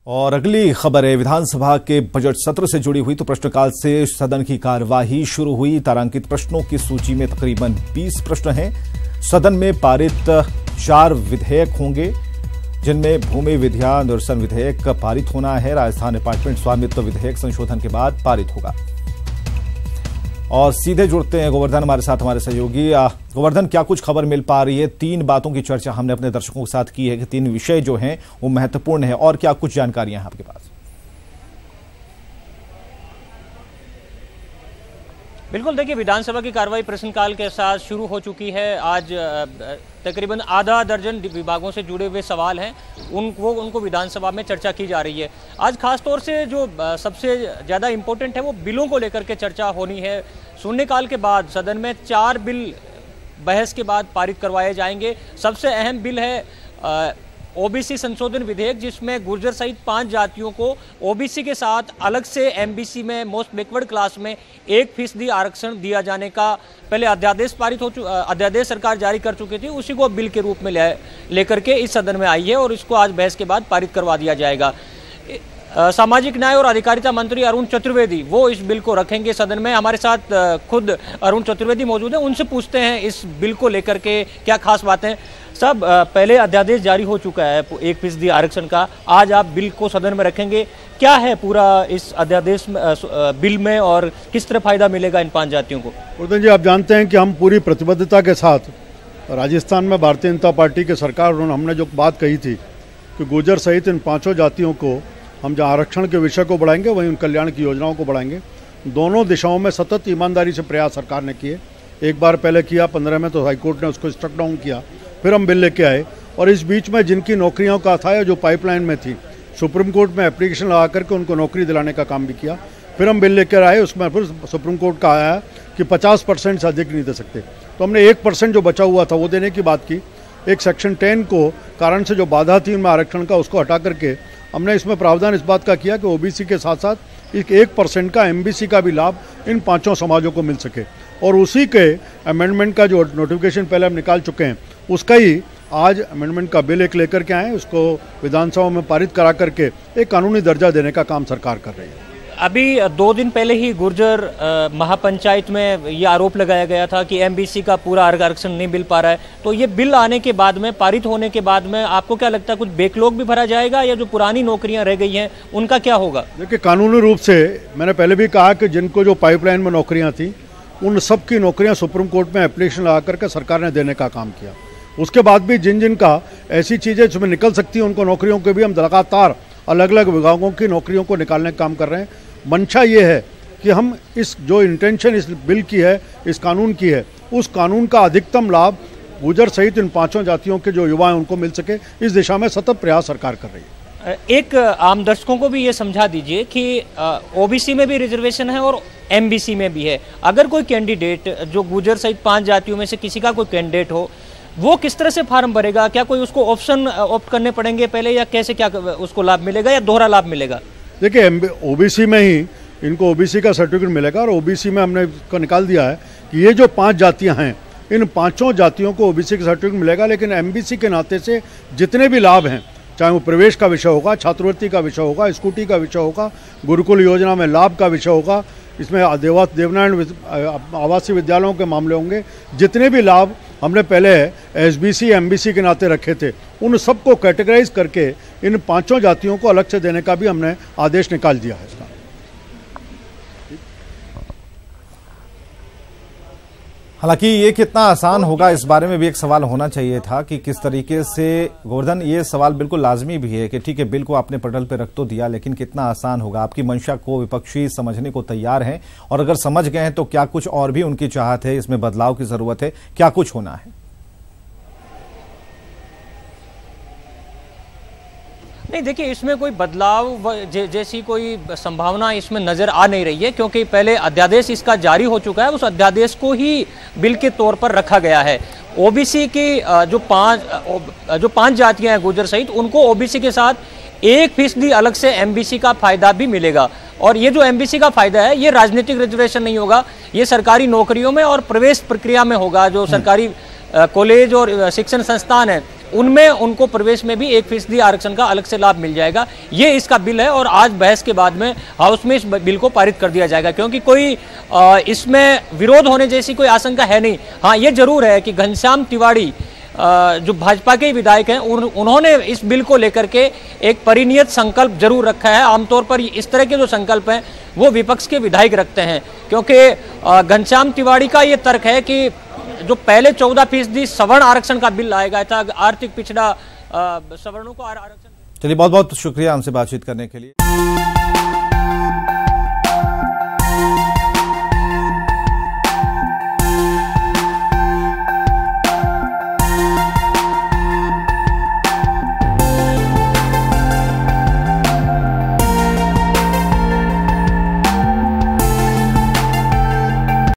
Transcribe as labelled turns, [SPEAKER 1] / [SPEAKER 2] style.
[SPEAKER 1] और अगली खबर है विधानसभा के बजट सत्र से जुड़ी हुई। तो प्रश्नकाल से सदन की कार्यवाही शुरू हुई। तारांकित प्रश्नों की सूची में तकरीबन 20 प्रश्न हैं। सदन में पारित 4 विधेयक होंगे, जिनमें भूमि विधियां निरसन विधेयक पारित होना है। राजस्थान अपार्टमेंट स्वामित्व विधेयक संशोधन के बाद पारित होगा। और सीधे जुड़ते हैं गोवर्धन हमारे साथ, हमारे सहयोगी। गोवर्धन, क्या कुछ खबर मिल पा रही है? 3 बातों की चर्चा हमने अपने दर्शकों के साथ की है कि 3 विषय जो हैं वो महत्वपूर्ण है, और क्या कुछ जानकारियां हैं आपके पास?
[SPEAKER 2] बिल्कुल, देखिए विधानसभा की कार्रवाई प्रश्नकाल के साथ शुरू हो चुकी है। आज तकरीबन आधा दर्जन विभागों से जुड़े हुए सवाल हैं, उनको विधानसभा में चर्चा की जा रही है। आज खास तौर से जो सबसे ज़्यादा इम्पोर्टेंट है वो बिलों को लेकर के चर्चा होनी है। शून्यकाल के बाद सदन में 4 बिल बहस के बाद पारित करवाए जाएंगे। सबसे अहम बिल है ओबीसी संशोधन विधेयक, जिसमें गुर्जर सहित 5 जातियों को ओबीसी के साथ अलग से एमबीसी में मोस्ट बैकवर्ड क्लास में 1% आरक्षण दिया जाने का पहले अध्यादेश पारित हो अध्यादेश सरकार जारी कर चुकी थी। उसी को बिल के रूप में लेकर के इस सदन में आई है और इसको आज बहस के बाद पारित करवा दिया जाएगा। सामाजिक न्याय और अधिकारिता मंत्री अरुण चतुर्वेदी वो इस बिल को रखेंगे सदन में। हमारे साथ खुद अरुण चतुर्वेदी मौजूद हैं, उनसे पूछते हैं इस बिल को लेकर के क्या खास बातें। सब पहले अध्यादेश जारी हो चुका है 1% आरक्षण का, आज आप बिल को सदन में रखेंगे। क्या है पूरा इस अध्यादेश बिल में और किस तरह फायदा मिलेगा इन 5 जातियों को?
[SPEAKER 3] गोवर्धन जी, आप जानते हैं कि हम पूरी प्रतिबद्धता के साथ राजस्थान में भारतीय जनता पार्टी की सरकार, हमने जो बात कही थी कि गुर्जर सहित इन 5 जातियों को हम जहाँ आरक्षण के विषय को बढ़ाएंगे वहीं उन कल्याण की योजनाओं को बढ़ाएंगे। दोनों दिशाओं में सतत ईमानदारी से प्रयास सरकार ने किए। एक बार पहले किया 15 में, तो हाईकोर्ट ने उसको स्ट्रक डाउन किया, फिर हम बिल लेके आए। और इस बीच में जिनकी नौकरियों का था या जो पाइपलाइन में थी, सुप्रीम कोर्ट में एप्लीकेशन लगा करके उनको नौकरी दिलाने का काम भी किया। फिर हम बिल लेकर आए, उसमें फिर सुप्रीम कोर्ट का आया कि 50% से अधिक नहीं दे सकते, तो हमने 1% जो बचा हुआ था वो देने की बात की। एक सेक्शन 10 को कारण से जो बाधा थी उनमें आरक्षण का, उसको हटा करके हमने इसमें प्रावधान इस बात का किया कि ओबीसी के साथ साथ 1% का एमबीसी का भी लाभ इन 5 समाजों को मिल सके। और उसी के अमेंडमेंट का जो नोटिफिकेशन पहले हम निकाल चुके हैं, उसका ही आज अमेंडमेंट का बिल एक लेकर के आए, उसको विधानसभा में पारित करा करके एक कानूनी दर्जा देने का काम सरकार कर रही है।
[SPEAKER 2] अभी 2 दिन पहले ही गुर्जर महापंचायत में ये आरोप लगाया गया था कि एमबीसी का पूरा आरक्षण नहीं मिल पा रहा है। तो ये बिल आने के बाद में, पारित होने के बाद में, आपको क्या लगता है कुछ बैकलॉग भी भरा जाएगा या जो पुरानी नौकरियां रह गई हैं उनका क्या होगा?
[SPEAKER 3] देखिए, कानूनी रूप से मैंने पहले भी कहा कि जिनको जो पाइपलाइन में नौकरियाँ थी उन सब की नौकरियाँ सुप्रीम कोर्ट में एप्लीकेशन लगा करके सरकार ने देने का काम किया। उसके बाद भी जिन का ऐसी चीज़ें जिसमें निकल सकती हैं उनको नौकरियों के भी हम लगातार अलग अलग विभागों की नौकरियों को निकालने का काम कर रहे हैं। मंशा ये है कि हम इस जो इंटेंशन इस बिल की है, इस कानून की है, उस कानून का अधिकतम लाभ गुर्जर सहित इन 5 जातियों के जो युवा हैं उनको मिल सके, इस दिशा में सतत प्रयास सरकार कर रही है।
[SPEAKER 2] एक आम दर्शकों को भी ये समझा दीजिए कि ओबीसी में भी रिजर्वेशन है और एमबीसी में भी है। अगर कोई कैंडिडेट जो गुर्जर सहित 5 जातियों में से किसी का कोई कैंडिडेट हो, वो किस तरह से फार्म भरेगा? क्या कोई उसको ऑप्शन ऑप्ट करने पड़ेंगे पहले, या कैसे क्या उसको लाभ मिलेगा या दोहरा लाभ मिलेगा?
[SPEAKER 3] देखिए, ओबीसी में ही इनको ओबीसी का सर्टिफिकेट मिलेगा और ओबीसी में हमने इसको निकाल दिया है कि ये जो 5 जातियां हैं, इन 5 जातियों को ओबीसी का सर्टिफिकेट मिलेगा। लेकिन एमबीसी के नाते से जितने भी लाभ हैं, चाहे वो प्रवेश का विषय होगा, छात्रवृत्ति का विषय होगा, स्कूटी का विषय होगा, गुरुकुल योजना में लाभ का विषय होगा, इसमें देवनारायण आवासीय विद्यालयों के मामले होंगे, जितने भी लाभ हमने पहले एसबीसी एमबीसी के नाते रखे थे, उन सबको कैटेगराइज करके इन 5 जातियों को अलग से देने का भी हमने आदेश निकाल दिया है इसका।
[SPEAKER 1] हालांकि ये कितना आसान होगा, इस बारे में भी एक सवाल होना चाहिए था कि किस तरीके से। गोवर्धन, ये सवाल बिल्कुल लाजमी भी है कि ठीक है, बिल को आपने पटल पे रख तो दिया, लेकिन कितना आसान होगा? आपकी मंशा को विपक्षी समझने को तैयार हैं, और अगर समझ गए हैं तो क्या कुछ और भी उनकी चाहत है, इसमें बदलाव की जरूरत है, क्या कुछ होना है?
[SPEAKER 2] नहीं, देखिए इसमें कोई बदलाव जैसी कोई संभावना इसमें नजर आ नहीं रही है, क्योंकि पहले अध्यादेश इसका जारी हो चुका है, उस अध्यादेश को ही बिल के तौर पर रखा गया है। ओबीसी की जो 5 जातियां हैं गुर्जर सहित, उनको ओबीसी के साथ 1% अलग से एमबीसी का फायदा भी मिलेगा। और ये जो एमबीसी का फायदा है, ये राजनीतिक रिजर्वेशन नहीं होगा, ये सरकारी नौकरियों में और प्रवेश प्रक्रिया में होगा। जो सरकारी कॉलेज और शिक्षण संस्थान है उनमें उनको प्रवेश में भी 1% आरक्षण का अलग से लाभ मिल जाएगा। ये इसका बिल है और आज बहस के बाद में हाउस में इस बिल को पारित कर दिया जाएगा, क्योंकि कोई इसमें विरोध होने जैसी कोई आशंका है नहीं। हाँ, ये जरूर है कि घनश्याम तिवारी जो भाजपा के विधायक हैं उन्होंने इस बिल को लेकर के एक परिनियत संकल्प जरूर रखा है। आमतौर पर इस तरह के जो संकल्प हैं वो विपक्ष के विधायक रखते हैं, क्योंकि घनश्याम तिवारी का ये तर्क है कि जो पहले 14% सवर्ण आरक्षण का बिल लाया गया था, आर्थिक पिछड़ा सवर्णों को आरक्षण।
[SPEAKER 1] चलिए, बहुत बहुत शुक्रिया हमसे बातचीत करने के लिए।